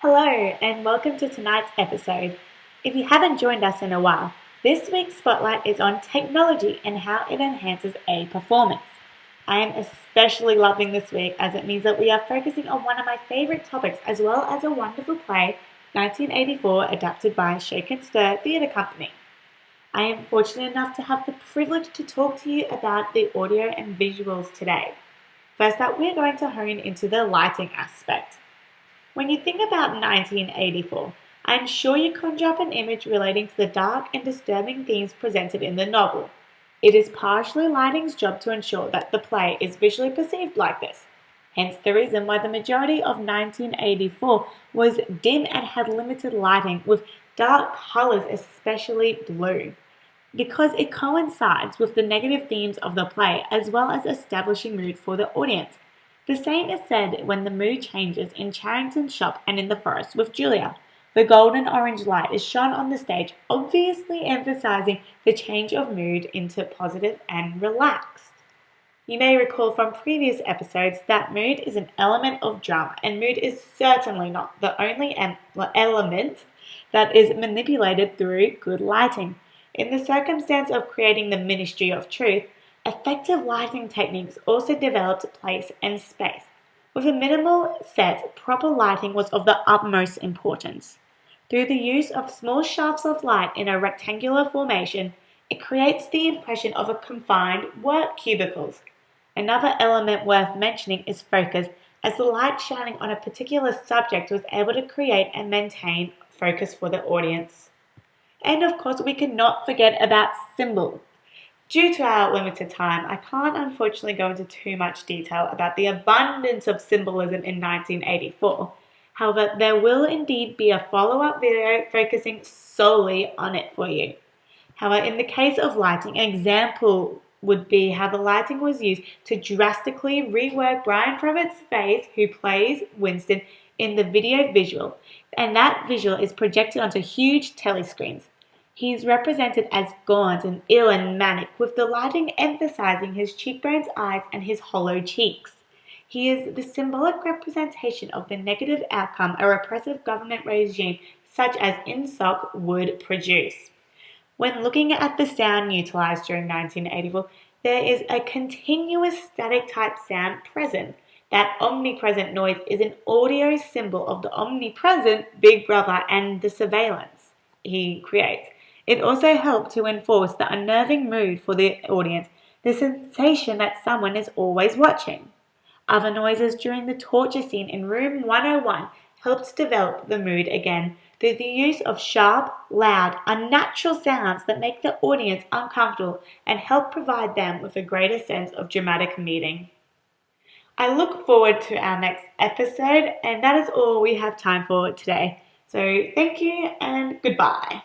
Hello, and welcome to tonight's episode. If you haven't joined us in a while, this week's spotlight is on technology and how it enhances a performance. I am especially loving this week as it means that we are focusing on one of my favorite topics as well as a wonderful play, 1984, adapted by Shake and Stir Theatre Company. I am fortunate enough to have the privilege to talk to you about the audio and visuals today. First up, we're going to hone into the lighting aspect. When you think about 1984, I'm sure you conjure up an image relating to the dark and disturbing themes presented in the novel. It is partially lighting's job to ensure that the play is visually perceived like this. Hence the reason why the majority of 1984 was dim and had limited lighting, with dark colours, especially blue, because it coincides with the negative themes of the play as well as establishing mood for the audience. The same is said when the mood changes in Charrington's shop and in the forest with Julia. The golden orange light is shone on the stage, obviously emphasizing the change of mood into positive and relaxed. You may recall from previous episodes that mood is an element of drama, and mood is certainly not the only element that is manipulated through good lighting. In the circumstance of creating the Ministry of Truth, effective lighting techniques also developed place and space. With a minimal set, proper lighting was of the utmost importance. Through the use of small shafts of light in a rectangular formation, it creates the impression of a confined work cubicles. Another element worth mentioning is focus, as the light shining on a particular subject was able to create and maintain focus for the audience. And of course, we cannot forget about symbol. Due to our limited time, I can't unfortunately go into too much detail about the abundance of symbolism in 1984. However, there will indeed be a follow-up video focusing solely on it for you. However, in the case of lighting, an example would be how the lighting was used to drastically rework Brian Previtt's face, who plays Winston, in the video visual, and that visual is projected onto huge telescreens. He is represented as gaunt and ill and manic, with the lighting emphasizing his cheekbones, eyes, and his hollow cheeks. He is the symbolic representation of the negative outcome a repressive government regime such as INSOC would produce. When looking at the sound utilized during 1984, there is a continuous static type sound present. That omnipresent noise is an audio symbol of the omnipresent Big Brother and the surveillance he creates. It also helped to enforce the unnerving mood for the audience, the sensation that someone is always watching. Other noises during the torture scene in room 101 helped develop the mood again through the use of sharp, loud, unnatural sounds that make the audience uncomfortable and help provide them with a greater sense of dramatic meaning. I look forward to our next episode, and that is all we have time for today. So thank you and goodbye.